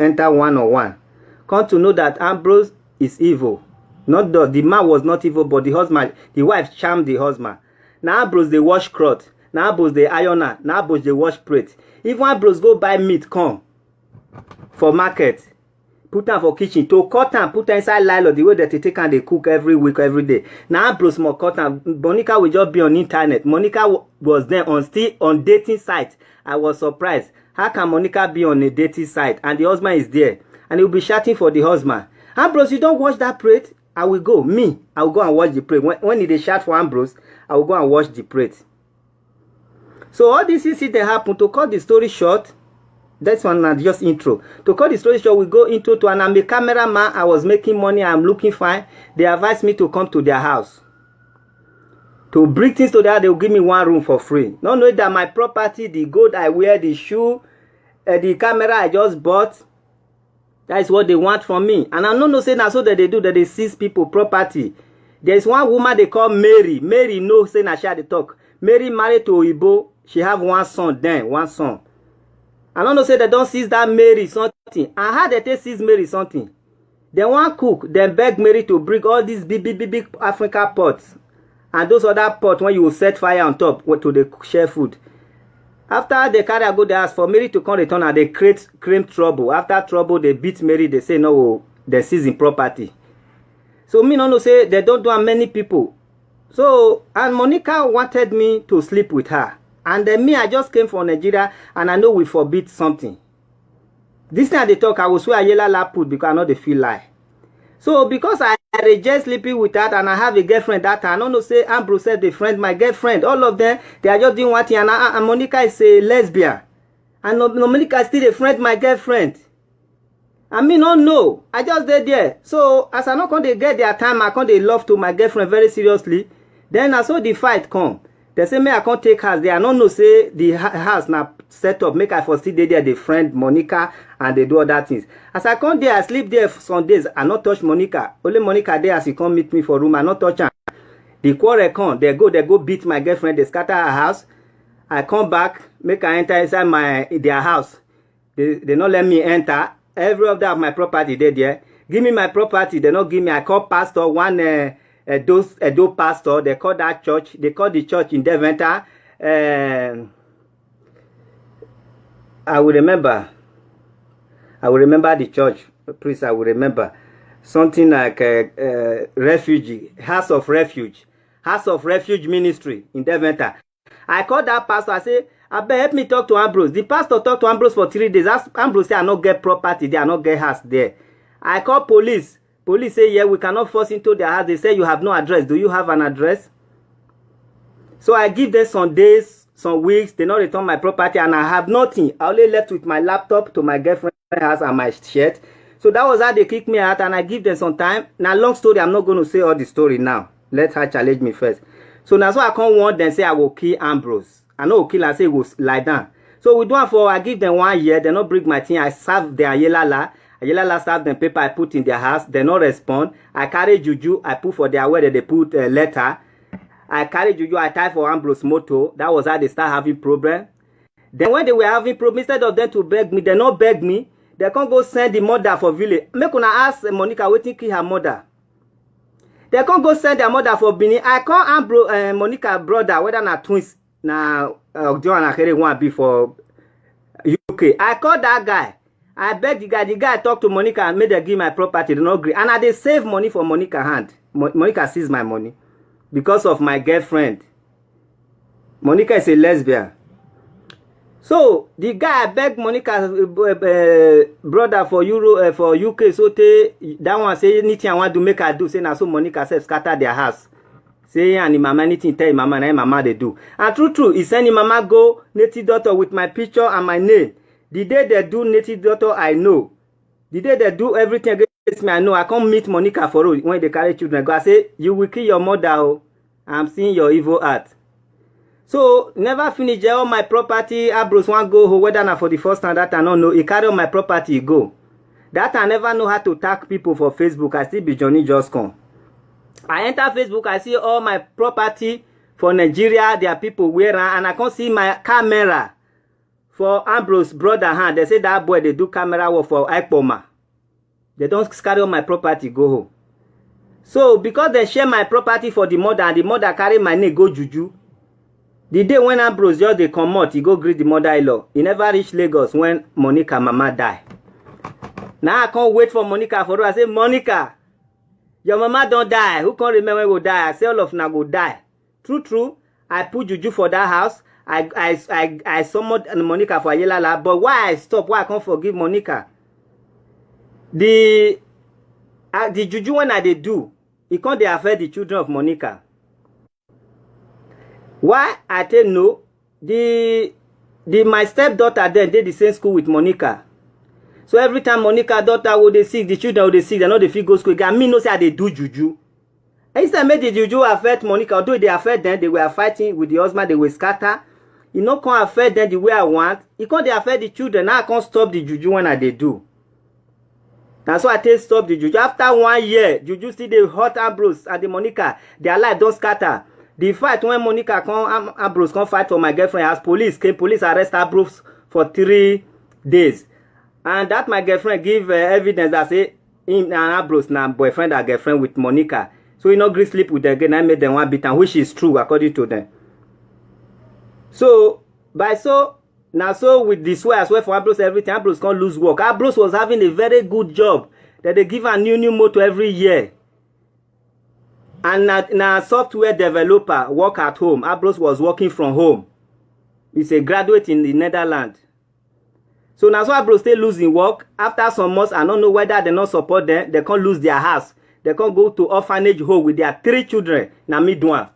enter one-on-one. Come to know that Ambrose is evil. Not the man was not evil, but the husband, the wife charmed the husband. Now Ambrose they wash cloth. Now Ambrose they ironer. Now Ambrose they wash plate. Even Ambrose go buy meat come for market, put am for kitchen to cut am, put am inside nylon the way that they take and they cook every week, every day. Now Ambrose more cut am. Monica will just be on internet. Monica was there still on dating site. I was surprised. How can Monica be on a dating site and the husband is there and he will be shouting for the husband? Ambrose, you don't watch that plate? I will go. I will go and watch the plate. When they shout for Ambrose, I will go and watch the plate. So all this incident happened. To cut the story short, that's one just intro. To cut the story short, we go into to, and I'm a cameraman. I was making money. I'm looking fine. They advised me to come to their house. To bring things to their house, they will give me one room for free. Not knowing that my property, the gold I wear, the shoe, the camera I just bought, that is what they want from me. And I don't know say now so that they do that they seize people property. There is one woman they call Mary. Mary no say na she had the talk. Mary married to Oyibo. She have one son then, one son. I don't know say they don't seize that Mary something. I heard that they seize Mary something. They want cook. Then beg Mary to bring all these big Africa pots. And those other pots when you will set fire on top to the share food. After they carry a good ask for Mary to come return and they create trouble. After trouble, they beat Mary. They say no, they're seizing property. So me no know say they don't do many people. So and Monica wanted me to sleep with her. And then me, I just came from Nigeria and I know we forbid something. This time they talk, I will swear Yela la put because I know they feel lie. So because I reject sleeping with that and I have a girlfriend that I don't know say Ambrose said the friend, my girlfriend, all of them, they are just doing what and Monica is a lesbian. And Monica is still a friend, my girlfriend. I mean, no, no. I just did there. So as I not going to get their time, I can't they love to my girlfriend very seriously. Then I saw the fight come. They say me I can't take house there. I don't know say the house now set up. Make I foresee they there the friend Monica and they do other things. As I come there, I sleep there for some days. I not touch Monica. Only Monica there as he come meet me for room. I not touch her. The quarrel come. They go beat my girlfriend. They scatter her house. I come back. Make I enter inside their house. They not let me enter. Every of that of my property they there. Give me my property. They not give me. I call pastor one. Edo pastor, they call that church, they call the church in Deventer. I will remember the church, please. I will remember something like refugee, house of refuge ministry in Deventer. I called that pastor. I say, I beg help me talk to Ambrose. The pastor talked to Ambrose for 3 days. Ambrose say I not get property there, I not get house there. I call police. Police say, yeah, we cannot force into their house. They say, you have no address. Do you have an address? So I give them some days, some weeks. They not return my property and I have nothing. I only left with my laptop to my girlfriend's house and my shirt. So that was how they kicked me out and I give them some time. Now, long story, I'm not going to say all the story now. Let her challenge me first. So now, so I can't want them say I will kill Ambrose. I know kill and say it will lie down. So we do it for, I give them 1 year. They not bring my thing. I serve their Yelala. Yelala serve them paper I put in their house. They not respond. I carry juju. I put for their where they put a letter. I carry juju. I tie for Ambrose moto. That was how they start having problem. Then when they were having problem, instead of them to beg me, they not beg me. They can't go send the mother for village. Make una ask Monica waiting kill her mother. They can't go send their mother for Benin. I call Ambrose, Monica brother, whether not twins. Now, John and Kerry want be for UK. I call that guy. I beg the guy. The guy talk to Monica and made her give my property. They don't agree. And I they save money for Monica hand. Monica sees my money because of my girlfriend. Monica is a lesbian. So the guy beg Monica's brother for for UK. So that one say anything I want to make her do. Say now so Monica says scatter their house. Say and mama anything tell mama and mama they do. And true, he send mama go native daughter with my picture and my name. The day they do native daughter, I know. The day they do everything against me, I know. I can't meet Monica for road when they carry children. Go, I say, you will kill your mother. Oh. I'm seeing your evil heart. So, never finish all my property. Ambrose want go home, whether not for the first time that I don't know. He carry all my property, go. That I never know how to tag people for Facebook. I still be Johnny Just Come. I enter Facebook, I see all my property for Nigeria. There are people wearing, and I can't see my camera for Ambrose brother hand. They say that boy they do camera work for Ikpoma. They don't carry on my property go home. So because they share my property for the mother and the mother carry my name go juju. The day when Ambrose just they come out, he go greet the mother-in-law. He never reach Lagos when Monica mama die. Now I can't wait for Monica for her. I say, Monica, your mama don't die. Who can't remember when go die? I say all of now go die. True. I put juju for that house. I summoned Monica for Ayelala. But why I stop? Why I can't forgive Monica? The juju when I they do, it can't they affect the children of Monica. Why I tell no? My stepdaughter then did the same school with Monica. So every time Monica daughter would they sick, the children would they sick, they know they fit go school. And me no say they do juju. Instead make the juju affect Monica, although they affect them, they were fighting with the husband, they were scatter. You know can't affect them the way I want. It can't they affect the children. Now I can't stop the juju when they do. That's why I tell stop the juju. After 1 year, juju still the hot Ambrose and the Monica, their life don't scatter. The fight when Monica come, Ambrose come fight for my girlfriend as police came, police arrest Ambrose for 3 days. And that my girlfriend give evidence that say him and Ambrose now boyfriend and girlfriend with Monica. So he not agree sleep with them again. I made them one bit, and which is true according to them. So so with this way as well for Ambrose everything, Ambrose can't lose work. Ambrose was having a very good job that they give a new motor every year. And now software developer work at home. Ambrose was working from home. He's a graduate in the Netherlands. So now so Ambrose still losing work. After some months, I don't know whether they not support them. They can't lose their house. They can't go to orphanage home with their 3 children. Now me do one.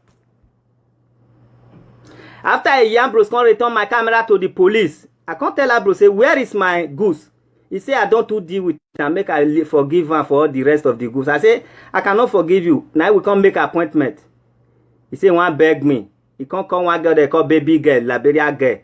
After a year, Ambrose can't return my camera to the police. I can't tell Ambrose, say, where is my goose? He say, I don't deal with it and make I forgive her for all the rest of the goods. I say, I cannot forgive you. Now we can't make an appointment. He say, one beg me. He can't call one girl they call baby girl, Liberia girl.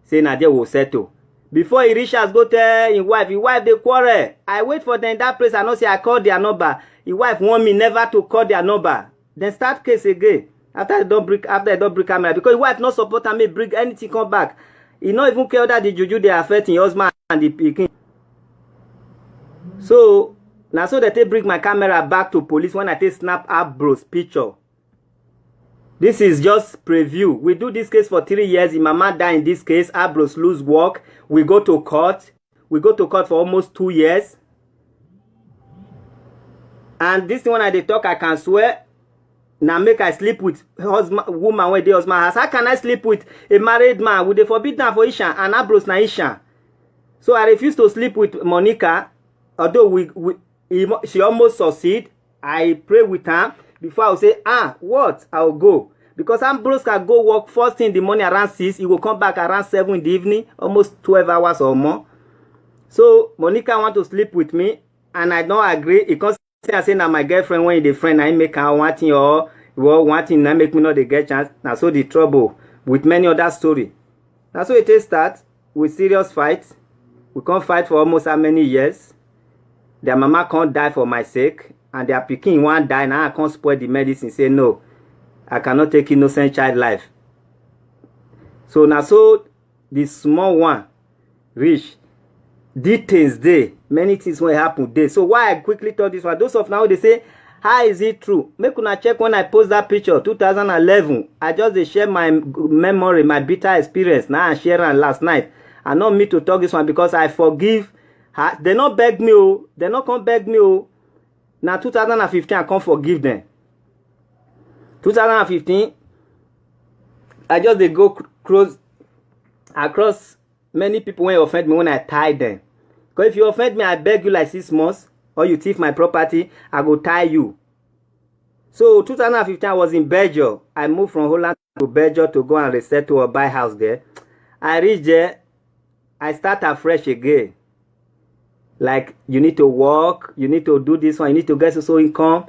Say, Nadia will settle. Before he reach us, go tell his wife they quarrel. I wait for them in that place. I know say I call their number. His wife want me never to call their number. Then start case again. After I don't break camera. Because his wife not support me bring anything come back. He not even care that the juju they affect his husband and the pikin. So now so that they bring my camera back to police when I take snap Ambrose picture. This is just preview. We do this case for 3 years. His mama died in this case. Ambrose lose work. We go to court. We go to court for almost 2 years. And this one I dey talk, I can swear. Now make I sleep with husband, woman when the husband has. How can I sleep with a married man? Would they forbid that for Isha and Ambrose na Isha? So I refuse to sleep with Monica. Although she almost succeed. I pray with her before I will say, what? I will go. Because Ambrose can go work first thing in the morning around 6. He will come back around 7 in the evening. Almost 12 hours or more. So Monica want to sleep with me. And I don't agree. Because I say now my girlfriend when the friend I make her wanting or wanting I make me not the get chance. Now so the trouble with many other story. Now so it start with serious fights. We can't fight for almost how many years. Their mama can't die for my sake. And their pikin won't die. Now I can't spoil the medicine. Say no. I cannot take innocent child life. So now so the small one reach. Details there. Many things will happen there. So why I quickly told this one. Those of now they say, how is it true? Make una check when I post that picture 2011. I just share my memory, my bitter experience. Now I share it last night. I not me to talk this one because I forgive her. They not beg me. Oh. They not come beg me. Oh. Now 2015 I can't forgive them. 2015 I just they go across many people when you offend me when I tie them. Because if you offend me, I beg you like 6 months or you thief my property, I go tie you. So 2015 I was in Belgium. I moved from Holland to Belgium to go and resettle or buy house there. I reach there, I start afresh again. Like you need to work, you need to do this one, you need to get so income.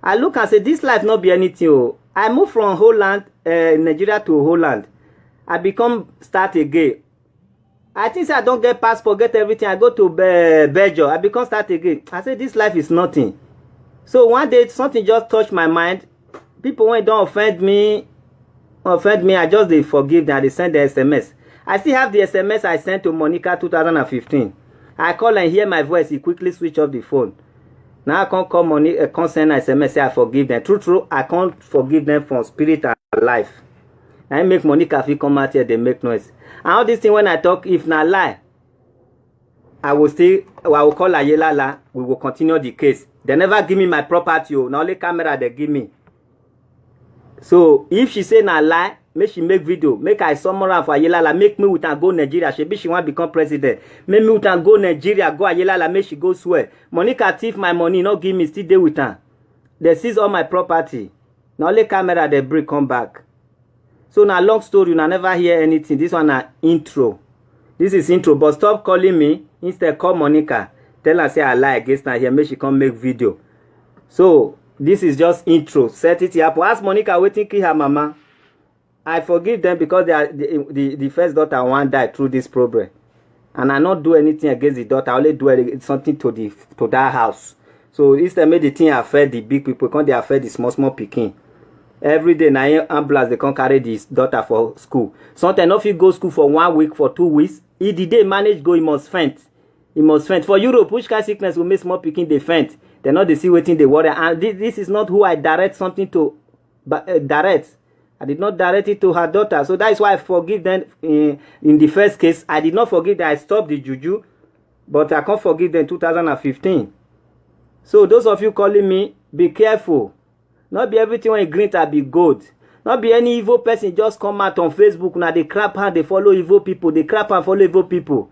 I look and say this life not be anything. Oh. I moved from Holland, Nigeria to Holland. I become start again. I think I don't get passport, get everything. I go to Belgium. I become start again. I say this life is nothing. So one day something just touched my mind. People when don't offend me, I just they forgive them. They send the SMS. I still have the SMS I sent to Monica 2015. I call and hear my voice. He quickly switch off the phone. Now I can't call money, can't send SMS, say I forgive them. True, I can't forgive them from spirit and life. I make Monica feel come out here, they make noise. And all this thing when I talk, if not lie, I will call Ayelala, we will continue the case. They never give me my property, now only camera they give me. So if she say na lie, make she make video, make I summarize for Ayelala, make me with her go Nigeria. She want to become president. Make me with her go Nigeria, go Ayelala, make she go swear. Monica thief my money, not give me, still dey with her. They seize all my property. Now only camera they bring come back. So now long story, you never hear anything. This one na intro. This is intro, but stop calling me. Instead call Monica. Tell her say I lie against her here, make she come make video. So this is just intro. Set it up. Ask Monica waiting kill her mama. I forgive them because they are the first daughter one died through this problem. And I not do anything against the daughter. I only do something to that house. So instead make the thing affect the big people, can't they affect the small picking. Every day na ambulance they can't carry this daughter for school. Sometimes if you go school for 1 week, for 2 weeks, if the day manage go, he must faint. He must faint. For Europe, which kind of sickness will make small picking they faint? They not they see waiting they worry. And this is not who I direct something to, but direct. I did not direct it to her daughter. So that is why I forgive them in the first case. I did not forgive that I stopped the juju, but I can't forgive them in 2015. So those of you calling me, be careful. Not be everything when you green to be good. Not be any evil person just come out on Facebook. Now they crap and they follow evil people. They crap and follow evil people.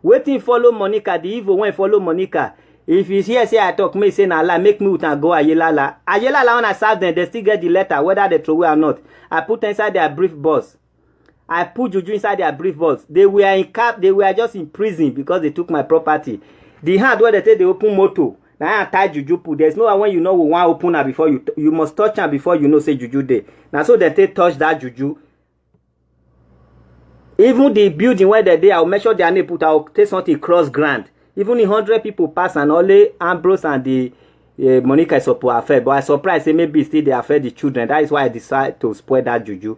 Waiting follow Monica. The evil when follow Monica. If you hear say I talk, me say na lie, make me with and go Ayelala. Ayelala when I serve them, they still get the letter, whether they throw away or not. I put inside their brief box. I put Juju inside their brief box. They were in cap, they were just in prison because they took my property. The hand where they say they open motor. Now I tie Juju put. There's no one when you know we want open her before you must touch her before you know say Juju there. Now so they touch that Juju. Even the building where they're there, I'll make sure they are not put. I'll take something cross ground. Even if 100 people pass and only Ambrose and the Monica is supposed to affect. But I surprised say maybe still they affect the children. That is why I decided to spoil that Juju.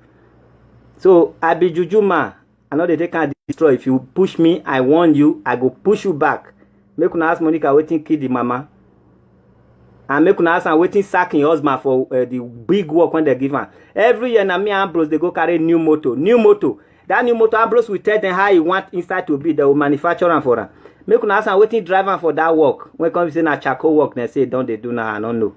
So I be Juju man. I know they can destroy. If you push me, I warn you, I go push you back. Make una ask Monica waiting kill the mama. And make una ask and waiting sacking husband for the big work when they give her. Every year na me and Ambrose they go carry new motor. New motor. That new motor Ambrose will tell them how he want inside to be. They will manufacture am for her. Make una ask and waiting driver for that work. When come say na charcoal work, they say don't they do now? I don't know.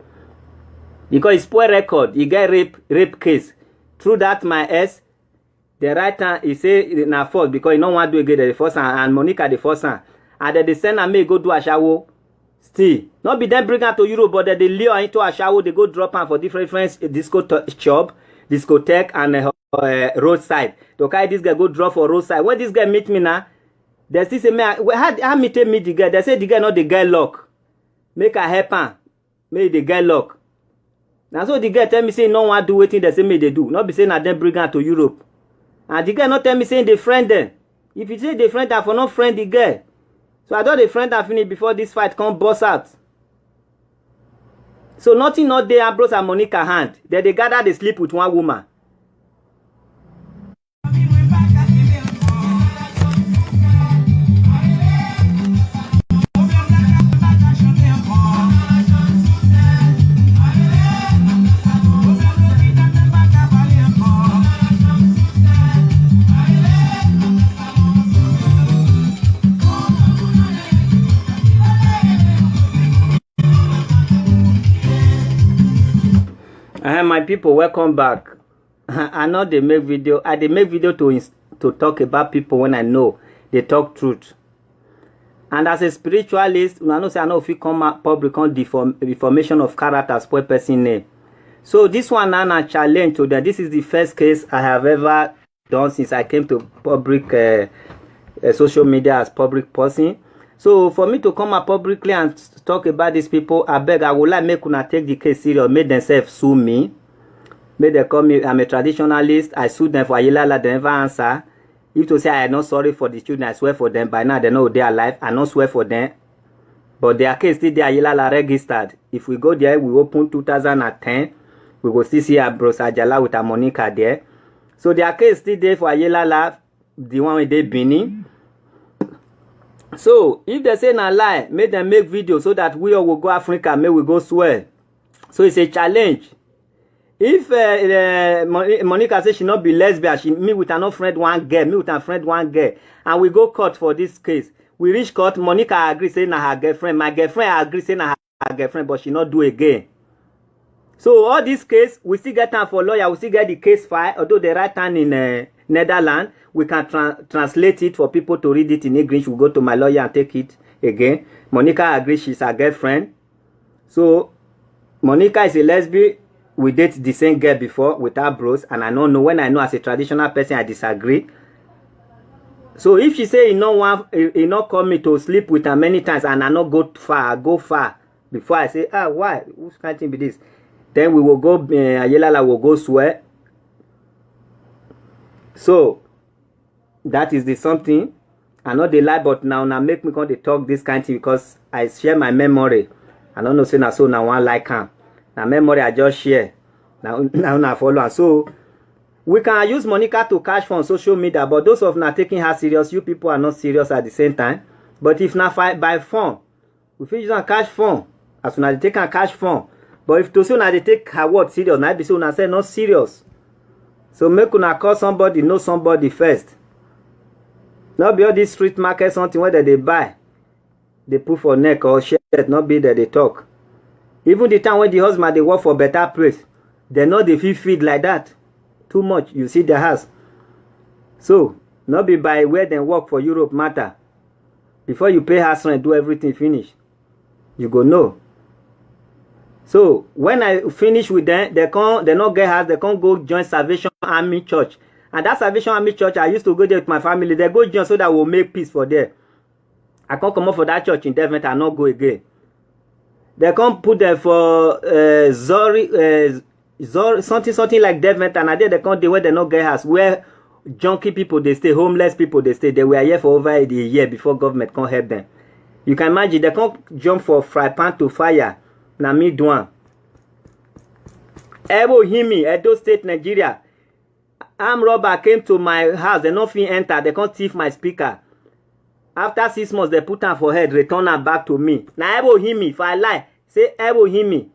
Because it's poor record. He get rape case. Through that my S, the right hand he say na fault because he don't want to do again the first hand and Monica the first hand. And then they send and me go do a shower. Still, not be them bring her to Europe, but they lure into a shower. They go drop her for different disco shop, discotheque and roadside. To carry this guy go drop for roadside. When this guy meet me now. They still say, how me take me the girl? They say the girl not the girl luck. Make her help her. Make the girl luck. Now so the girl tell me say no one do waiting they say me they do. Not be saying that them bring her to Europe. And the girl not tell me saying they friend them. If you say they friend her for not friend the girl. So I thought the friend her finish before this fight come bust out. So nothing not there Ambrose and Monica hand. Then they gather they sleep with one woman. My people, welcome back. I know they make video. I they make video to talk about people when I know they talk truth. And as a spiritualist, I know say I know if you come out public on deformation of character, spoil person name. So this one now a challenge to them. This is the first case I have ever done since I came to public social media as public person. So for me to come out publicly and talk about these people, I beg I would like make una take the case serious, make themselves sue me. Make them call me, I'm a traditionalist. I sued them for Ayelala, they never answer. If to say I am not sorry for the children, I swear for them. By now they know they are alive. I not swear for them. But their case still there, Ayelala registered. If we go there, we open 2010. We will still see Ambrose Ajala with a Monica there. So their case still there for Ayelala. the one wey dey Benin. So if they say na lie, make them make video so that we all will go Africa, make we go swear. So it's a challenge. If Monica say she not be lesbian, she me with another friend one girl, me with a friend one girl, and we go court for this case. We reach court, Monica agree say na her girlfriend, my girlfriend agree say na her girlfriend, but she not do again. So all this case, we still get time for lawyer, we still get the case file, although they write down in Netherlands, we can translate it for people to read it in English. We go to my lawyer and take it again. Monica agrees she's her girlfriend. So Monica is a lesbian. We date the same girl before with her bros, and I don't know, when I know as a traditional person I disagree. So if she say he not call me to sleep with her many times and I not go far, I go far before I say, why? Who's can't be this? Then we will go, Ayelala will go swear. So that is the something. I know they lie, but now make me come to talk this kind of thing because I share my memory. I don't know say na so now one like him. Now memory I just share. Now follow. And so we can use Monica to cash for on social media, but those of not taking her serious, you people are not serious at the same time. But if not by phone, we fit use a cash phone. As soon as they take a cash phone. But if to soon as they take her word serious, now be so una say not serious. So make una call somebody, know somebody first. Not be all this street market something where they buy, they put for neck or shirt, not be that they talk. Even the time when the husband they work for better place, they know they feel feed like that. Too much, you see the house. So, not be by where they work for Europe matter. Before you pay house rent, do everything finish. You go know. So, when I finish with them, they not get house, they can't go join Salvation Army Church. And that Salvation Army Church, I used to go there with my family. They go join so that we'll make peace for there. I can't come up for that church in Devon and not go again. They can't put there for Zori, something like Devon, and I did they can't do where they not get house. Where junkie people they stay, homeless people they stay. They were here for over a year before government can't help them. You can imagine they can't jump for fry pan to fire. Na me do one. Ebo Himi, Edo State, Nigeria. Armed robber came to my house. They not fit enter. They can't thief my speaker. After 6 months, they put her for head, return her back to me. Now Ebo Himi, if I lie, say Ebo Himi,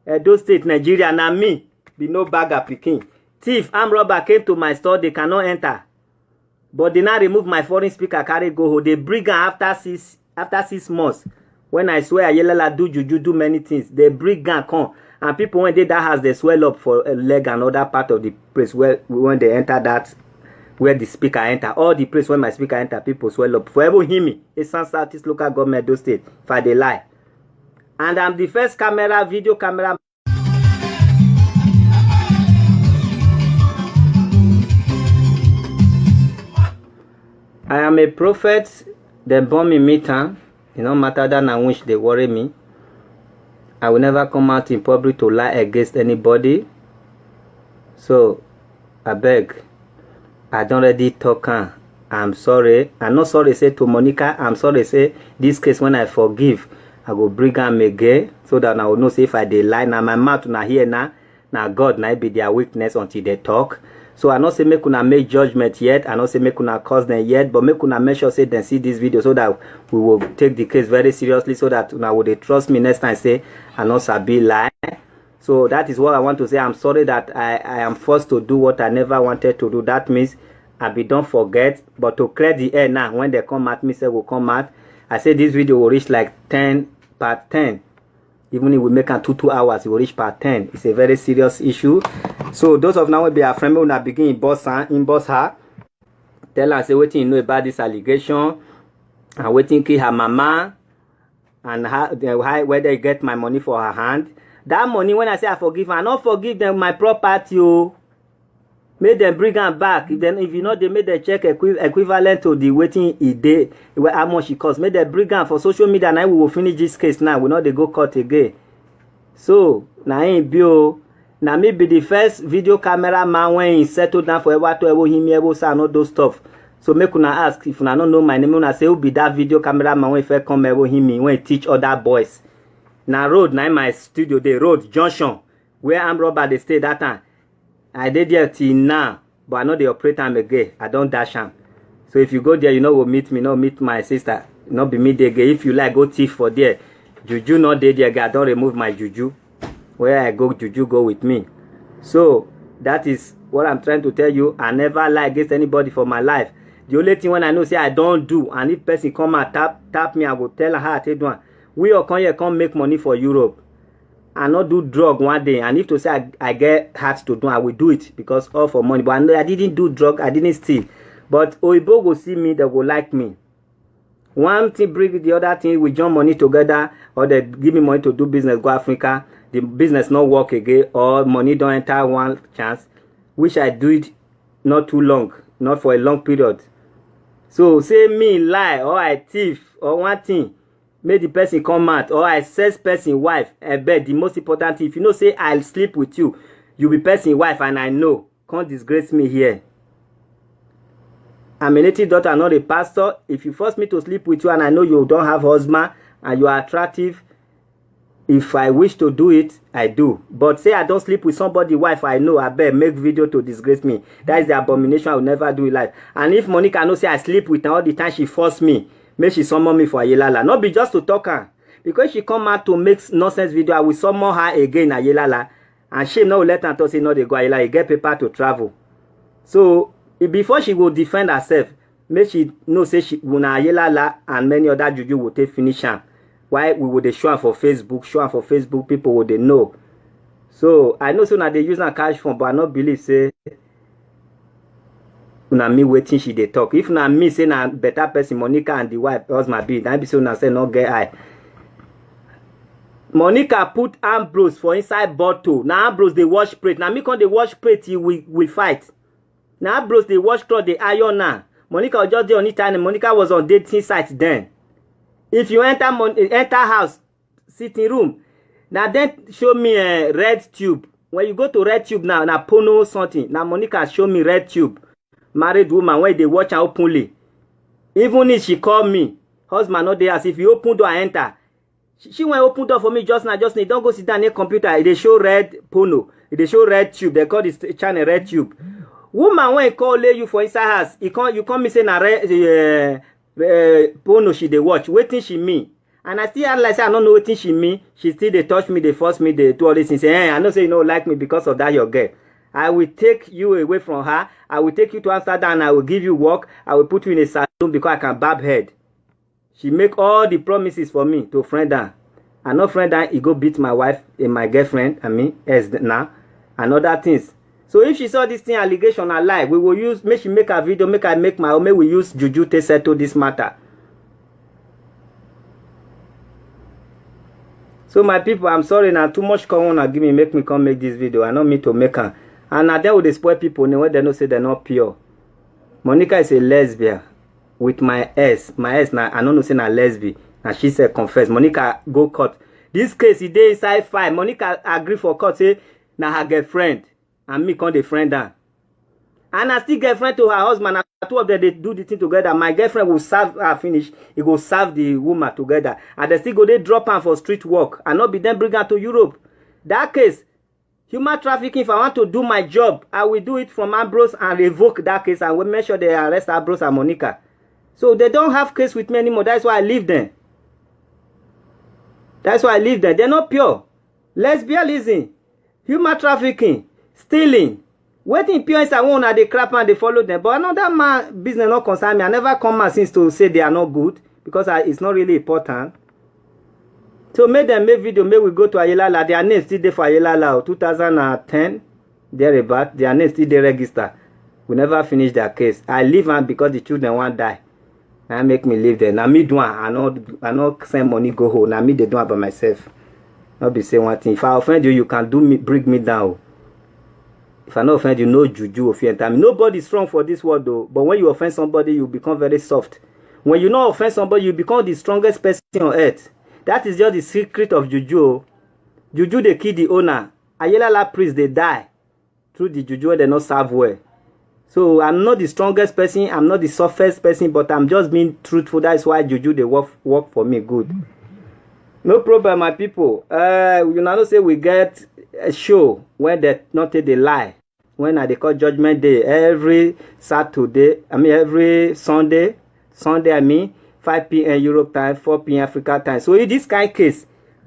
Edo State, Nigeria. Now me, be no bagger picking. Thief, armed robber came to my store. They cannot enter. But they now remove my foreign speaker, carry go home. They bring her after 6 months. When I swear Ayelala do juju, do many things, they bring gun come. And people when they that house, they swell up for a leg and other part of the place where when they enter that, where the speaker enter. All the place where my speaker enter, people swell up. Forever hear me. It's San Southeast local government, those state. If I they lie. And I'm the first video camera. I am a prophet. They born me meter. It no matter that I wish they worry me. I will never come out in public to lie against anybody. So, I beg. I don't already talk. I'm sorry. I'm not sorry say to Monica. I'm sorry say this case when I forgive, I go bring am again so that I will know say if I dey lie. Now my mouth na here now. Now God na be their weakness until they talk. So I not say make una make judgment yet. I not say make una cause them yet. But make una make sure say them see this video so that we will take the case very seriously so that una would trust me next time say I not sabi lie. So that is what I want to say. I'm sorry that I am forced to do what I never wanted to do. That means I be don't forget. But to clear the air now, when they come at me, say will come out. I say this video will reach like part 10. Even if we make it 2 hours, it will reach part 10. It's a very serious issue. So those of now will be our friend when I begin inbox her. Tell her say what you know about this allegation and waiting kill her mama and how where they get my money for her hand. That money when I say I forgive her, I not forgive them my property. Make them bring them back. If you know they made the check equivalent to the waiting a day, how much it costs. Make them bring them for social media. Now we will finish this case now. We know they go court again. So now ain't bio. Now me be the first video camera man when he settled down for ever to ever him ever say all those stuff. So make una ask if una don't know my name. Una say who be that video camera man when he first come ever him when he teach other boys. Now road now in my studio the road junction where I'm robber they stay that time. I did there till now, but I know they operate time again. I don't dash am. So if you go there, you know, will meet me, not meet my sister, not be me there. If you like, go thief for there. Juju not there, there. I don't remove my juju. Where I go, juju go with me. So that is what I'm trying to tell you. I never lie against anybody for my life. The only thing when I know say I don't do, and if person come and tap me, I will tell her how I take one. We all come here, come make money for Europe. I not do drug one day, and if to say I get heart to do, I will do it because all for money. But I know I didn't do drug, I didn't steal. But Oibo will see me, they will like me. One thing bring the other thing, we join money together, or they give me money to do business, go Africa. The business not work again, or money don't enter one chance, which I do it not too long, not for a long period. So say me lie, or I thief, or one thing, make the person come out, or I sex person wife, I bet the most important thing, if you know say I'll sleep with you, you be person wife, and I know, can't disgrace me here. I'm a native daughter, not a pastor. If you force me to sleep with you and I know you don't have husband and you are attractive, if I wish to do it, I do. But say I don't sleep with somebody wife I know, I better make video to disgrace me. That is the abomination I will never do in life. And if Monica know say I sleep with her all the time, she force me, make she summon me for Ayelala. Not be just to talk her. Because she come out to make nonsense video, I will summon her again Ayelala. And she no let her talk say no they go Ayelala, get paper to travel. So before she will defend herself, make she know say she Una Ayelala and many other juju will take finish her. Why we would show her for Facebook, people would they know. So I know so now they use a cash phone, but I not believe say una me waiting she they talk. If na me say na better person, Monica and the wife husband be, then be so na say no get eye. Monica put Ambrose for inside bottle. Now Ambrose they wash plate. Now me come they wash plate till we fight. Now Ambrose they wash cloth the iron now. Monica was just there on it and Monica was on dating site then. If you enter house, sitting room, now then show me a red tube. When you go to red tube now porno something. Now Monica show me red tube. Married woman where they watch her openly. Even if she call me, husband not there as if you open door and enter. She went open door for me just now. Don't go sit down near computer. They show red porno. They show red tube. They call this channel red tube. Woman when call you for inside house, you come me say na red porno she they watch. Waiting she me. And I still like say I don't know waiting she me. She still they touch me, they force me, they do all this thing. Say, hey, I know say you don't like me because of that your girl. I will take you away from her. I will take you to Amsterdam and I will give you work. I will put you in a salon because I can barb head. She make all the promises for me to friend her. And not friend her, he go beat my wife and my girlfriend, I mean, as now, and other things. So if she saw this thing allegation I lie, we will use, make she make a video, make I make my own, may we use juju to settle this matter. So my people, I'm sorry now, too much common give me, make me come make this video. I don't mean to make her. And now they will spoil people when they don't say they're not pure. Monica is a lesbian with my ex. My ex now, I don't know say na lesbian. And she said confess. Monica go court. This case is dey inside file. Monica agree for court say na her girlfriend. And me come the friend her. And I still girlfriend to her husband. And two of them they do the thing together. My girlfriend will serve her finish. He go serve the woman together. And they still go they drop her for street work. And not be them bring her to Europe. That case, human trafficking, if I want to do my job, I will do it from Ambrose and revoke that case. And we'll make sure they arrest Ambrose and Monica. So they don't have case with me anymore. That's why I leave them. That's why I leave them. They're not pure. Lesbianism, human trafficking, stealing. Waiting pure is I want they crap and they follow them. But another man business not concern me. I never come out since to say they are not good because it's not really important. So make them make video, make we go to Ayelala. Their name still there for Ayelala 2010. Thereabout. Their name still there register. We never finish their case. I leave them because the children won't die. Now make me live there. Now me do I not send money go home. Now me they do it by myself. Not be say one thing. If I offend you, you can do me bring me down. If I not offend you, no juju of your time. Nobody is strong for this world though. But when you offend somebody, you become very soft. When you not offend somebody, you become the strongest person on earth. That is just the secret of juju. Juju they kill the owner. Ayelala priest they die through the juju they not serve well. So I'm not the strongest person, I'm not the softest person, but I'm just being truthful. That's why juju they work for me good. No problem, my people. You know say we get a show where they not take the lie. when I dey call Judgment Day every Saturday, every Sunday, I mean 5 p.m. Europe time, 4 p.m. Africa time. So in this kind of case,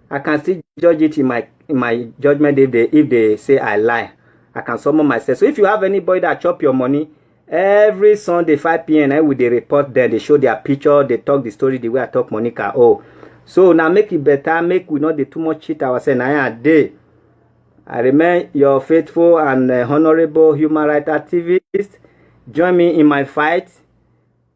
I can still judge it in my Judgment Day if they say I lie. I can summon myself. So if you have anybody that chop your money, every Sunday 5 p.m. I will they report them, they show their picture, they talk the story the way I talk Monica. Oh, so now make it better, make we not dey too much cheat ourselves. Now a day. I remain your faithful and honorable human rights activist. Join me in my fight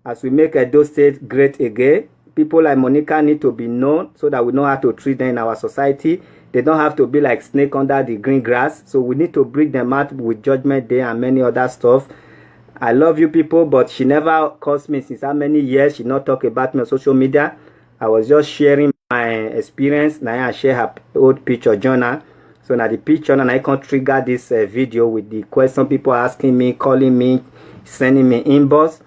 as we make Edo State great again. People like Monica need to be known so that we know how to treat them in our society. They don't have to be like snake under the green grass. So we need to bring them out with Judgment Day and many other stuff. I love you people, but she never calls me since how many years. She not talk about me on social media. I was just sharing my experience. Now I share her old picture journal. So now the picture, and I can trigger this video with the question people asking me, calling me, sending me inbox.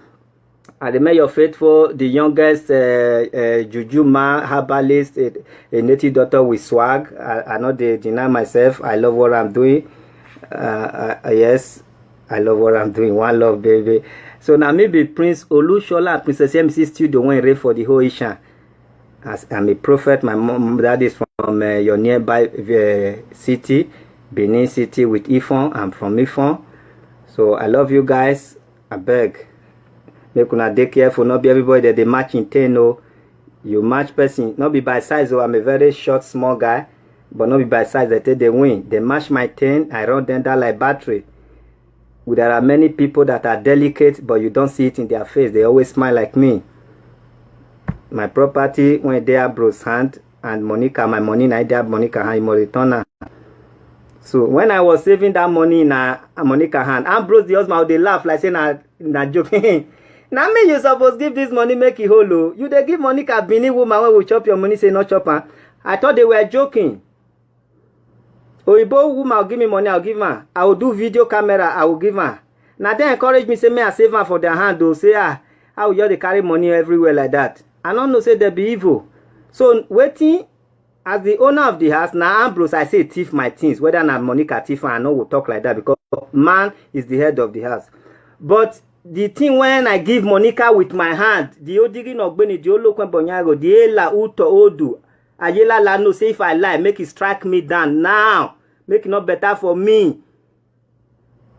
I remain your faithful, the youngest Juju man, herbalist, a native daughter with swag. I not deny myself. I love what I'm doing. Yes, I love what I'm doing. One love, baby. So now maybe Prince Olushola and Princess MC Studio went ready for the whole Ishan. As I'm a prophet, my mom, that is from your nearby city, Benin City with Ifon. I'm from Ifon. So I love you guys. I beg. Make una dey careful. Not be everybody that they match in 10. No. You match person. Not be by size. Oh, I'm a very short, small guy. But not be by size. They take the win. They match my 10. I run them down like battery. There are many people that are delicate, but you don't see it in their face. They always smile like me. My property when they are bro's hand and Monica, my money na there Monica hand, you return her. So when I was saving that money in Monica hand, Ambrose the husband they laugh like saying na joking. Now me you supposed give this money make it whole. You they give Monica Benin woman when we chop your money say not chop her. I thought they were joking. Oyibo woman will give me money, I'll give her. I will do video camera, I will give her. Now they encourage me say me I save her for their hand. They'll say how you they carry money everywhere like that. I don't know say they be evil. So waiting as the owner of the house, now Ambrose I say thief my things. Whether na Monica thief, I know we'll talk like that because man is the head of the house. But the thing when I give Monica with my hand, the Odigin Ogbeni, the Olokwen Bonyago, the Ela Uto Odu, Ayela Lano say if I lie, make it strike me down now. Make it not better for me.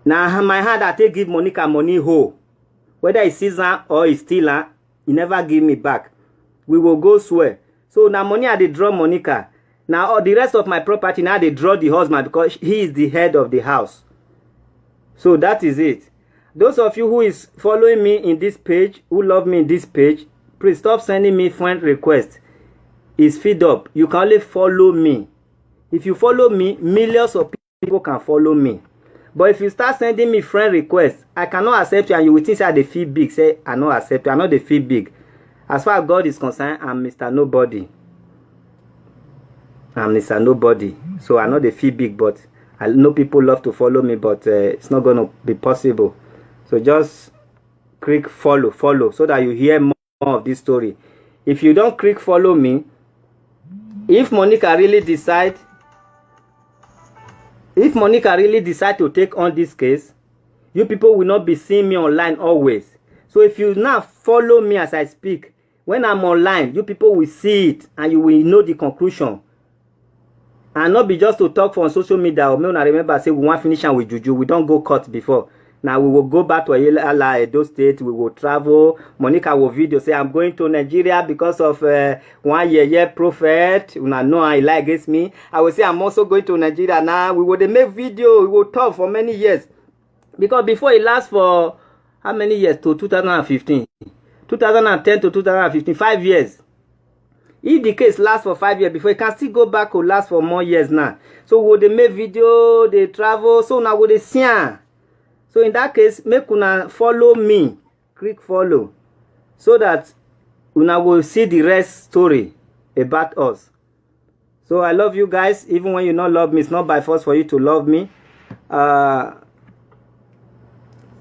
Now my hand I take give Monica money whole. Whether it's season or it's stealer, he never give me back. We will go swear. So now money I dey draw Monica. Now all the rest of my property now they draw the husband because he is the head of the house. So that is it. Those of you who is following me in this page, who love me in this page, please stop sending me friend requests. It's feed up. You can only follow me. If you follow me, millions of people can follow me. But if you start sending me friend requests, I cannot accept you and you will think say they feel big. Say I not accept you. I know they feel big. As far as God is concerned, I'm Mr. Nobody. I'm Mr. Nobody. So I know they feel big, but I know people love to follow me, but it's not going to be possible. So just click follow, so that you hear more of this story. If you don't click follow me, if Monica really decide to take on this case, you people will not be seeing me online always. So if you now follow me as I speak, when I'm online, you people will see it and you will know the conclusion. And not be just to talk for social media. Or me when I remember say we want finish with Juju. We don't go court before. Now we will go back to Edo State. We will travel. Monica will video say I'm going to Nigeria because of one year prophet. Una know I lie against me. I will say I'm also going to Nigeria now. We will make video. We will talk for many years. Because before it lasts for how many years? To 2015. 2010 to 2015. 5 years. If the case lasts for 5 years before, it can still go back or last for more years now. So will they make video, they travel, so now will they see. So in that case, make una follow me. Click follow. So that una will see the rest story about us. So I love you guys. Even when you not love me, it's not by force for you to love me. Have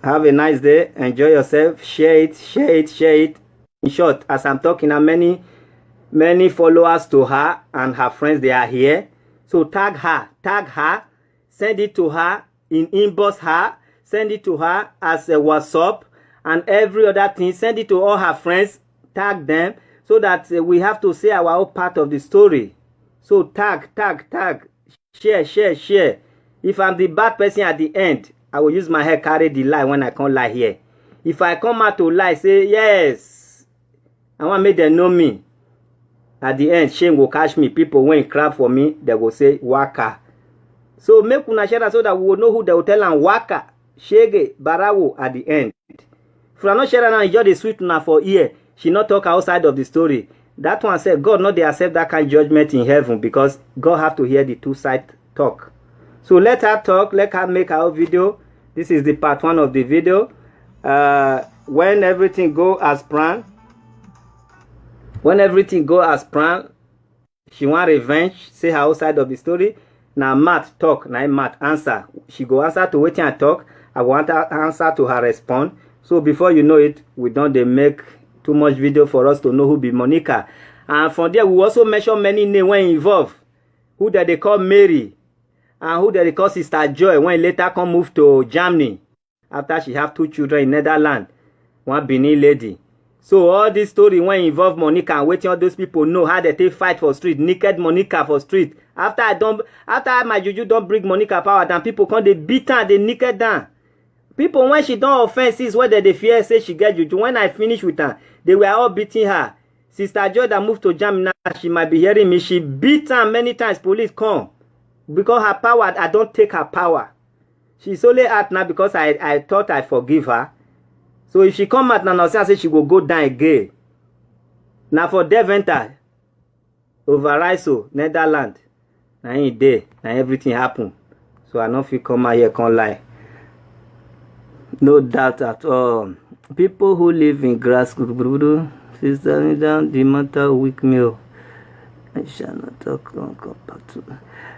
a nice day. Enjoy yourself. Share it. In short, as I'm talking, how many followers to her and her friends, they are here. So tag her, send it to her, inbox her, send it to her as a WhatsApp and every other thing. Send it to all her friends, tag them, so that we have to say our own part of the story. So tag, share. If I'm the bad person at the end, I will use my head carry the lie when I can't lie here. If I come out to lie, say yes, I want to make them know me. At the end, shame will catch me. People when crap for me, they will say waka. So make una share so that we will know who they will tell and waka, shege, barawo at the end. If you are not sharing now, you just sweet now for ear. She not talk outside of the story. That one said God not they accept that kind of judgment in heaven because God have to hear the two sides talk. So let her talk. Let her make her video. This is the part 1 of the video. When everything go as planned. When everything go as planned, she want revenge. Say her outside of the story. Now Matt talk. Now Matt answer. She go answer to waiting and talk. I want her answer to her respond. So before you know it, we don't they make too much video for us to know who be Monica. And from there, we also mention many names when involved. Who that they call Mary. And who that they call Sister Joy when later come move to Germany. After she have 2 children in Netherlands. One Benin lady. So all this story when involve Monica and waiting all those people know how they take fight for street. Naked Monica for street. After my juju don't bring Monica power down, people come they beat her, they naked down. People when she done offenses whether they fear say she get juju. When I finish with her, they were all beating her. Sister Joy that moved to Germany now, she might be hearing me. She beat her many times. Police come. Because her power, I don't take her power. She's only out now because I thought I forgive her. So if she come out now, I say she will go down again. Now for Deventer, Overijssel, Netherlands. Now in day, now everything happen. So I don't feel come out here can't lie. No doubt at all. People who live in grass, sister down the matter weak meal. I shall not talk long.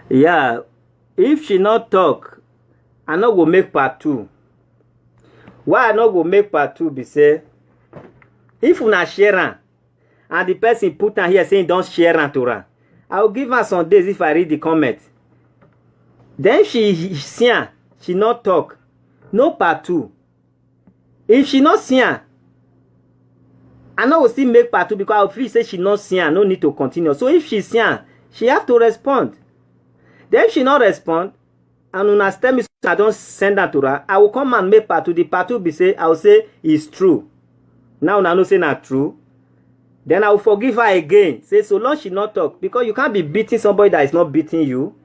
Yeah, if she not talk, I not go make part 2. Why I not go make part 2 be say, if una share her, and the person put her here saying don't share her to her, I will give her some days if I read the comment. Then she see her, she not talk. No part 2. If she not see her, I know will still make part 2 because I will feel say she not see her, no need to continue. So if she see her, she have to respond. Then if she not respond, and una tell me I don't send her to her, I will come and make part 2. The part 2 be say, I will say it's true. Now una no say not true. Then I will forgive her again. Say so long she not talk. Because you can't be beating somebody that is not beating you.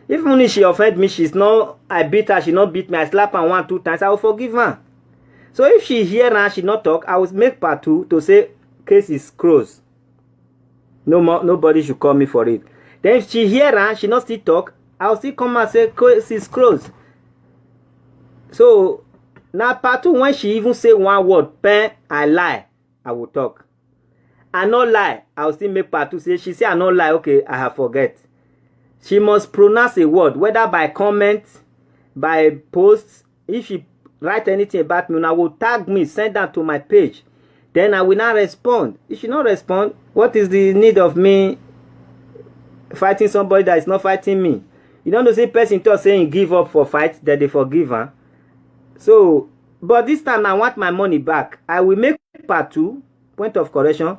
If only she offend me, she's not, I beat her, she not beat me, I slap her 1, 2 times, I will forgive her. So if she hear her, she not talk, I will make part 2 to say case is closed. No more, nobody should call me for it. Then if she hear her, she not still talk, I will still come and say case is closed. So now part 2, when she even say one word, pen, I lie, I will talk. I not lie, I will still make part 2 say she say I not lie, okay, I have forget. She must pronounce a word, whether by comment, by post. If she write anything about me, I will tag me, send that to my page. Then I will not respond. If she not respond, what is the need of me fighting somebody that is not fighting me? You don't know, say person talk saying give up for fight, that they forgive her. So, but this time I want my money back. I will make part 2, point of correction.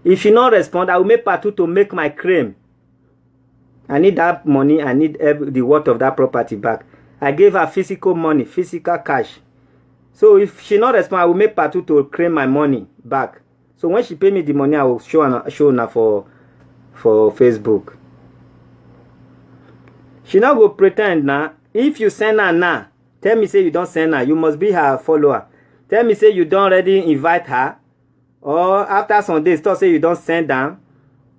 If she not respond, I will make part 2 to make my claim. I need that money. I need the worth of that property back. I gave her physical money, physical cash. So if she not respond, I will make part 2 to claim my money back. So when she pay me the money, I will show her for Facebook. She not go pretend now. If you send her now, tell me say you don't send her. You must be her follower. Tell me say you don't already invite her. Or after some days, talk say you don't send her.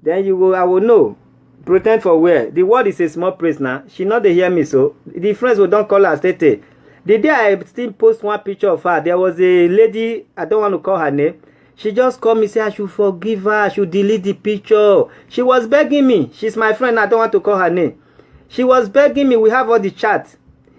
Then you will, I will know. Pretend for where? The word is a small place now. She not they hear me so. The friends will don't call her state. The day I still post one picture of her, there was a lady, I don't want to call her name. She just called me, say I should forgive her, I should delete the picture. She was begging me. She's my friend, I don't want to call her name. She was begging me, we have all the chat.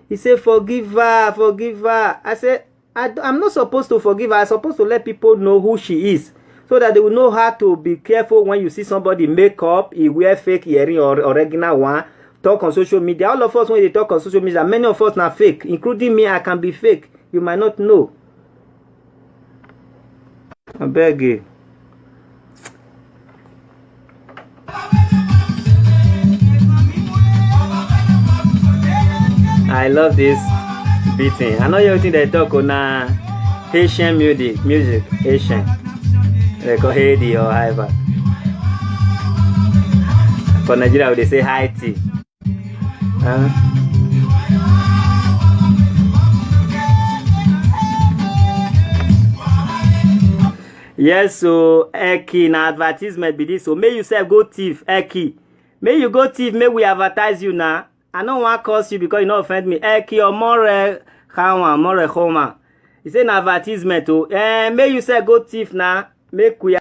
He said, forgive her, forgive her. I said, I'm not supposed to forgive her. I'm supposed to let people know who she is. So that they will know how to be careful when you see somebody make up, he wear fake earring or original one, talk on social media. All of us, when they talk on social media, many of us are fake, including me. I can be fake. You might not know. I beg you. I love this beating. I know everything they talk on Haitian music, Haitian. They call Haiti or however. For Nigeria, they say Haiti. Yes, so Eki na advertisement be this. So may you say go thief, Eki. May you go thief, may we advertise you now. I don't want to curse you because you don't offend me. Eki or more kawa, more homa. It's an advertisement. Oh, may you say go thief now. Make we.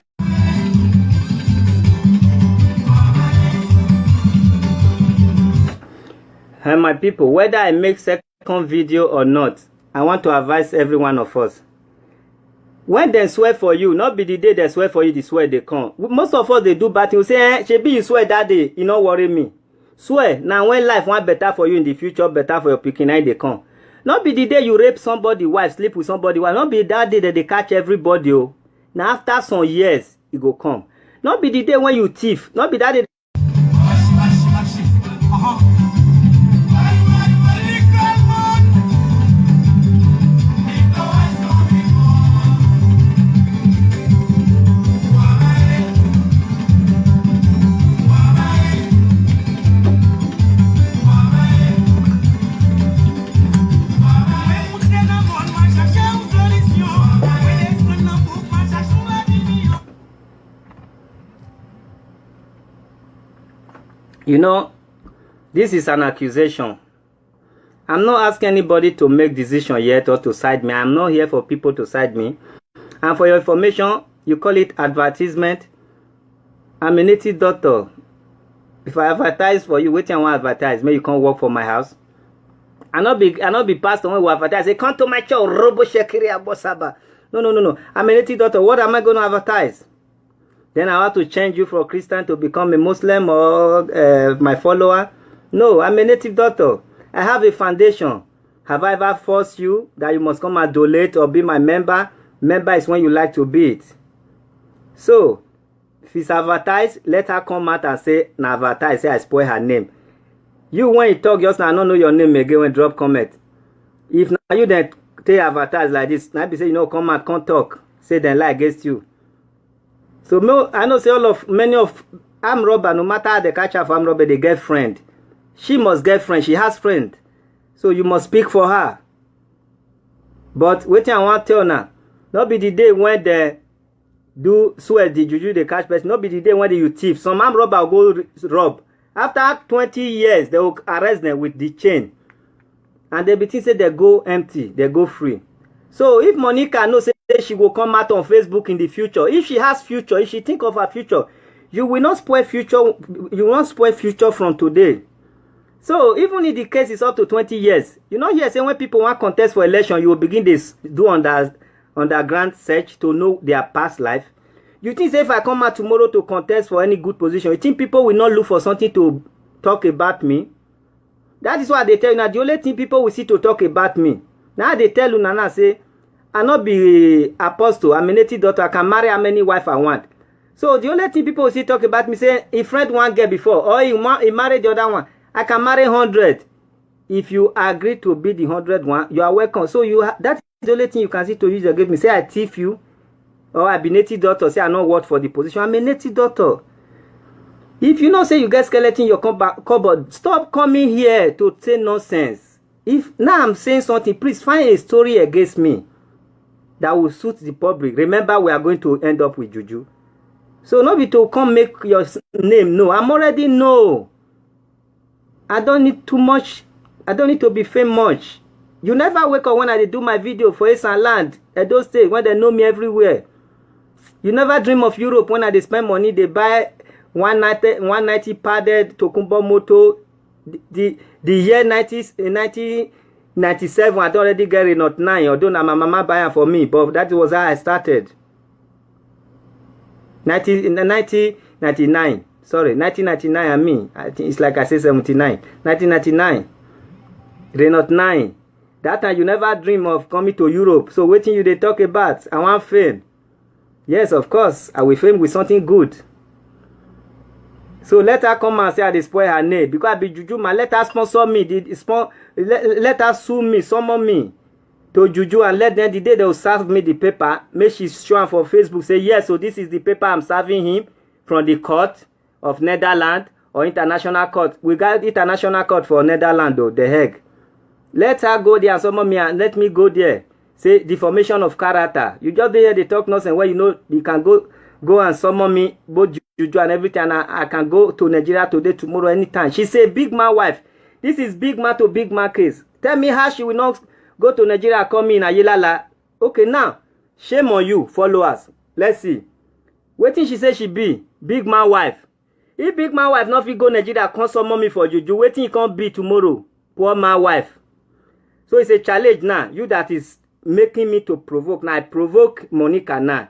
And my people, whether I make second video or not, I want to advise every one of us. When they swear for you, not be the day they swear for you, the swear they come. Most of us, they do bad things. Say, Shebi, you swear that day, you don't worry me. Swear. Now, when life want better for you in the future, better for your picking, they come. Not be the day you rape somebody, wife, sleep with somebody, wife. Not be that day that they catch everybody. Oh. Now, after some years, it go come. Not be the day when you thief. Not be that day. You know, this is an accusation. I'm not asking anybody to make decision yet or to side me. I'm not here for people to side me. And for your information, you call it advertisement. I'm a native doctor. If I advertise for you, wait till I want to advertise. Maybe you can't work for my house. I not be pastor when we advertise. Say, come to my church, Robo Shekiri Abosaba. No. I'm a native doctor. What am I going to advertise? Then I want to change you from a Christian to become a Muslim or my follower. No, I'm a native doctor. I have a foundation. Have I ever forced you that you must come and donate or be my member? Member is when you like to be it. So, if it's advertised, let her come out and say, na advertise, say I spoil her name. You, when you talk just now, I don't know your name again when drop comment. If now you then take advertise like this, now be say, you know, come out, come talk. Say then lie against you. So I know say many of armed robber, no matter how they catch her for armed robber, they get friend. She must get friend. She has friend. So you must speak for her. But wait I want to tell now. Not be the day when they do swear the juju they catch person. Not be the day when they you thief. Some armed robber will go rob. After 20 years, they will arrest them with the chain. And they be say they go empty. They go free. So if Monica knows say she will come out on Facebook in the future, if she has future, if she think of her future, you will not spoil future. You won't spoil future from today. So even if the case is up to 20 years, you know here say when people want contest for election, you will begin this do underground search to know their past life. You think say if I come out tomorrow to contest for any good position, you think people will not look for something to talk about me? That is why they tell you now. The only thing people will see to talk about me. Now they tell you Nana say, I not be apostle. I'm a native daughter. I can marry how many wife I want. So the only thing people will see talk about me say, if friend one get before, or he married the other one, I can marry 100. If you agree to be the 100 one, you are welcome. So that is the only thing you can see to use against me. Say I thief you, or I be native daughter. Say I not work for the position. I'm a native daughter. If you know say you get skeleton in your cupboard, stop coming here to say nonsense. If now I'm saying something, please find a story against me that will suit the public. Remember, we are going to end up with juju. So not be to come make your name. No, I'm already know. I don't need too much. I don't need to be famous. You never wake up when I do my video for Esan Land at those states when they know me everywhere. You never dream of Europe when I spend money. They buy 190 padded Tokumbo moto. The year 1997, I already get it, not 9. Although my mama buy it for me, but that was how I started. 1999. sorry, 1999 and me. I think it's like I say 79. 1999. Renault 9. That time you never dream of coming to Europe. So waiting you they talk about. I want fame. Yes, of course. I will fame with something good. So let her come and say I spoil her name. Because I be Juju man. Let her sponsor me. Let her sue me, summon me to Juju, and let them the day they will serve me the paper. Make she show am for Facebook. Say yes, so this is the paper I'm serving him from the court of Netherlands or international court. We got international court for Netherlands though, The Hague. Let her go there and summon me and let me go there. Say deformation of character. You just hear they talk nonsense where you know you can go and summon me, both Juju and everything, and I can go to Nigeria today, tomorrow, anytime. She say big man wife. This is big man to big man case. Tell me how she will not go to Nigeria and come in Ayelala. Okay, now, shame on you, followers. Let's see. Wetin she say she be? Big man wife. If big man wife not fit go Nigeria, come summon me for Juju. Wetin he can't be tomorrow? Poor man wife. So it's a challenge now. You that is making me to provoke. Now I provoke Monica now.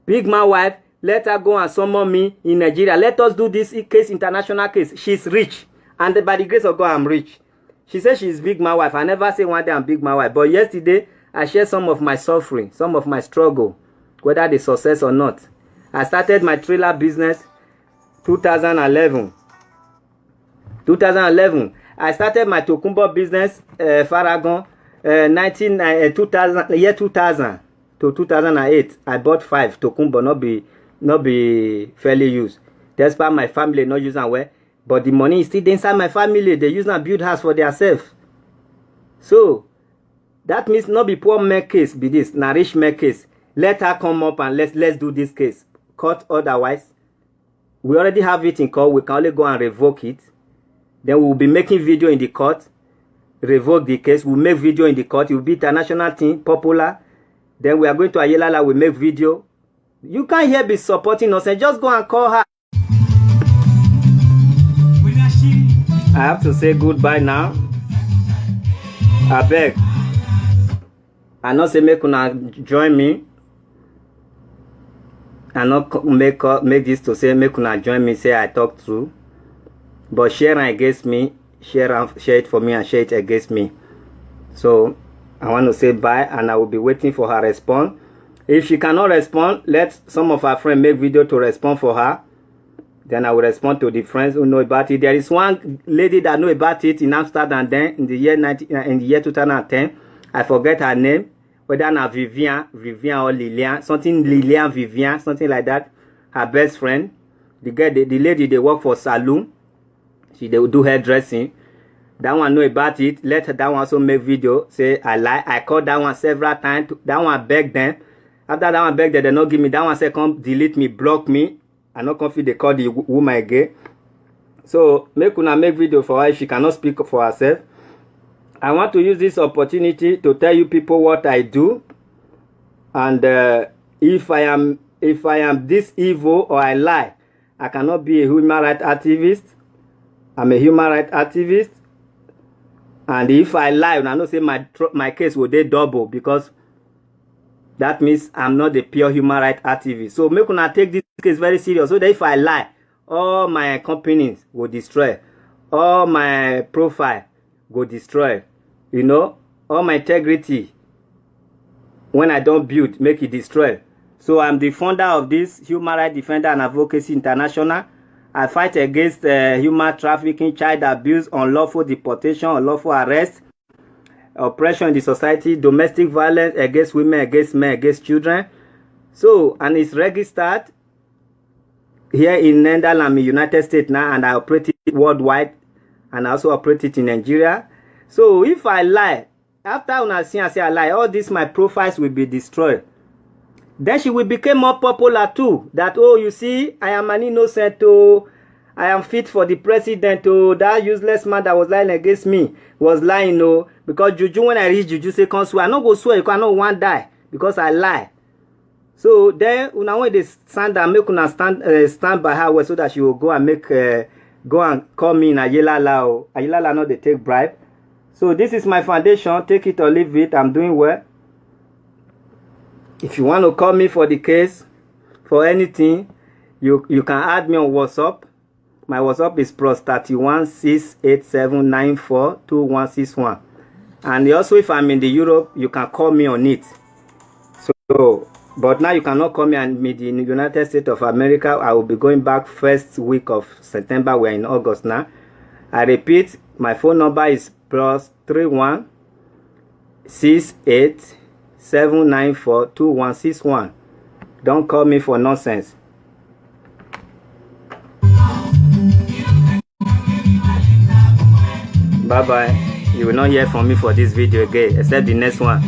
Big man wife, let her go and summon me in Nigeria. Let us do this case, international case. She's rich. And by the grace of God, I'm rich. She says she's big man wife. I never say one day I'm big man wife. But yesterday, I shared some of my suffering, some of my struggle, whether the success or not. I started my trailer business 2011. 2011. I started my Tokumbo business, Faragon, 2000 to 2008. I bought 5 Tokumbo, not be fairly used. Despite my family not using well, but the money is still inside my family. They use and build house for themselves. So that means not be poor man case, be this, na rich man case. Let her come up and let's do this case. Court otherwise. We already have it in court. We can only go and revoke it. Then we will be making video in the court. Revoke the case. We'll make video in the court. It will be international thing, popular. Then we are going to Ayelala. We make video. You can't here be supporting us. And just go and call her. I have to say goodbye now. I beg. I not say make una join me. I not make this to say make una join me. Say I talk through. But share against me, share it for me and share it against me. So I want to say bye and I will be waiting for her response. If she cannot respond, let some of her friends make video to respond for her. Then I will respond to the friends who know about it. There is one lady that know about it in Amsterdam then in the year 2010. I forget her name. Whether not Vivian or Lilian, something Lilian Vivian, something like that. Her best friend. The lady they work for saloon. They will do hairdressing. That one know about it. Let that one also make video. Say I lie. I called that one several times. That one beg them. After that one beg them, they not give me. That one say come delete me, block me. I not confident they call the woman again. So make una make video for her if she cannot speak for herself. I want to use this opportunity to tell you people what I do. And if I am this evil or I lie, I cannot be a human rights activist. I'm a human rights activist, and if I lie, I know say my case will they double because that means I'm not a pure human rights activist. So make una take this case very serious. So that if I lie, all my companies will destroy, all my profile will destroy. You know, all my integrity when I don't build, make it destroy. So I'm the founder of this Human Rights Defender and Advocacy International. I fight against human trafficking, child abuse, unlawful deportation, unlawful arrest, oppression in the society, domestic violence against women, against men, against children. So, and it's registered here in Netherlands, United States now, and I operate it worldwide, and I also operate it in Nigeria. So, if I lie, after una see I say I lie, all these my profiles will be destroyed. Then she will become more popular too. That, oh, you see, I am an innocent, oh, I am fit for the president, oh, that useless man that was lying against me was lying, oh, because Juju, when I reach Juju, say, come swear. I not go swear, you cannot want die, because I lie. So then, when they stand and make una stand by her so that she will go and go and call me in Ayelala, oh. Ayelala not they take bribe. So this is my foundation, take it or leave it, I'm doing well. If you want to call me for the case, for anything, you can add me on WhatsApp. My WhatsApp is +31 687 94 2161. And also, if I'm in the Europe, you can call me on it. So, but now you cannot call me in the United States of America. I will be going back first week of September. We're in August now. I repeat, my phone number is +31 687 94 2161. Don't call me for nonsense. Bye bye. You will not hear from me for this video again, except the next one.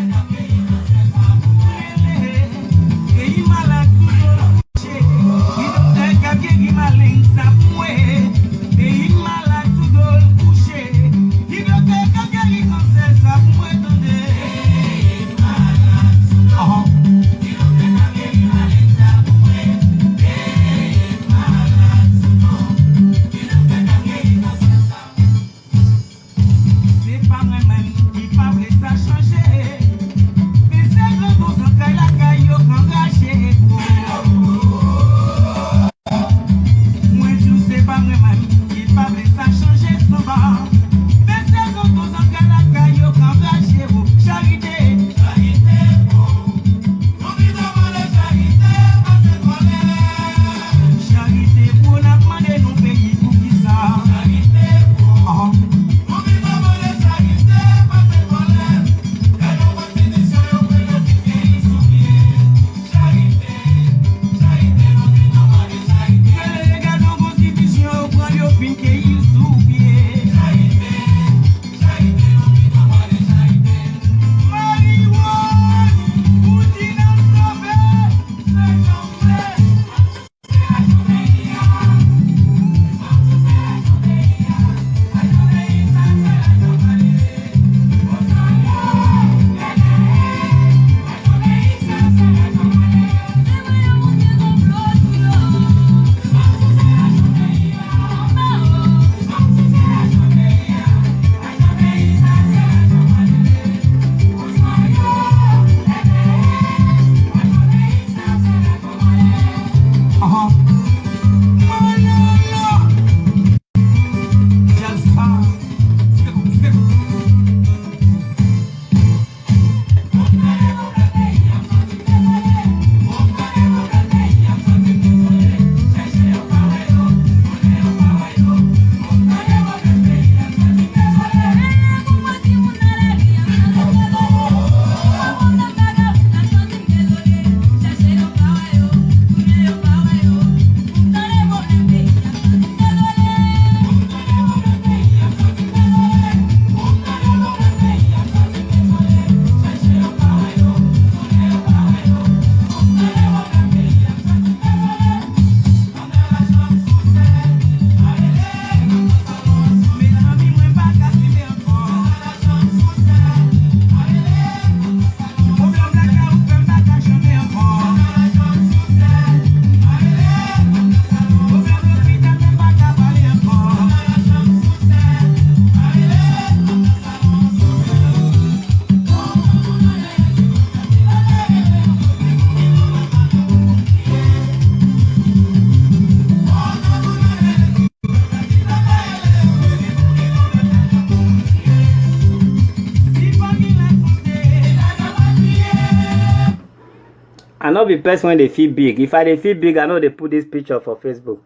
I not be person when they feel big. If I feel big, I know they put this picture for Facebook.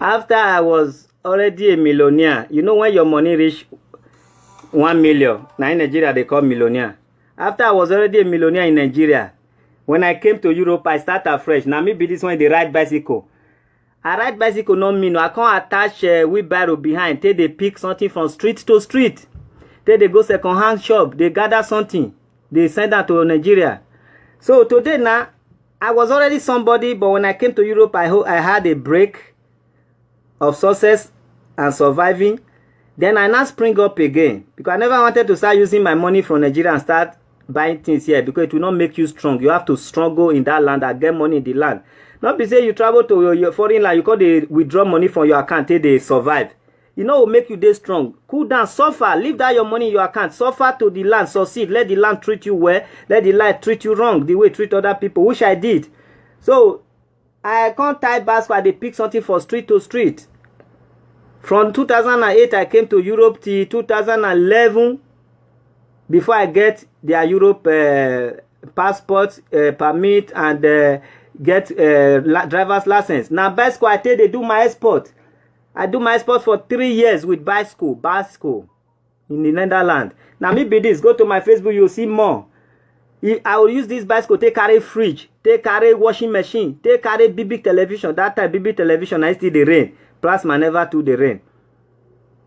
After I was already a millionaire, you know when your money reach 1 million, now in Nigeria they call millionaire. After I was already a millionaire in Nigeria, when I came to Europe, I start afresh. Now maybe this one they ride bicycle. I ride bicycle no mean I can't attach wheelbarrow behind. Take they pick something from street to street. Take they go second hand shop. They gather something. They send that to Nigeria. So today now, I was already somebody, but when I came to Europe, I had a break of success and surviving. Then I now spring up again because I never wanted to start using my money from Nigeria and start buying things here because it will not make you strong. You have to struggle in that land and get money in the land. Not be say you travel to your foreign land, you call they withdraw money from your account till they survive. You know, will make you day strong. Cool down, suffer, leave that your money in your account. Suffer to the land, succeed. Let the land treat you well. Let the land treat you wrong the way it treat other people, which I did. So I can't tie basket. They pick something from street to street. From 2008, I came to Europe till 2011 before I get their Europe passport, permit, and get driver's license. Now, bicycle, I tell they do my export. I do my export for 3 years with bicycle in the Netherlands. Now, me be this. Go to my Facebook, you'll see more. I will use this bicycle, take carry fridge, take carry washing machine, take carry BB television. That time, BB television, I see the rain. Plasma never to the rain.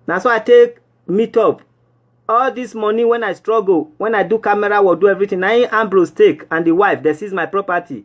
That's why I take meet up. All this money when I struggle, when I do camera or do everything, I Ambrose take and the wife, they seize my property.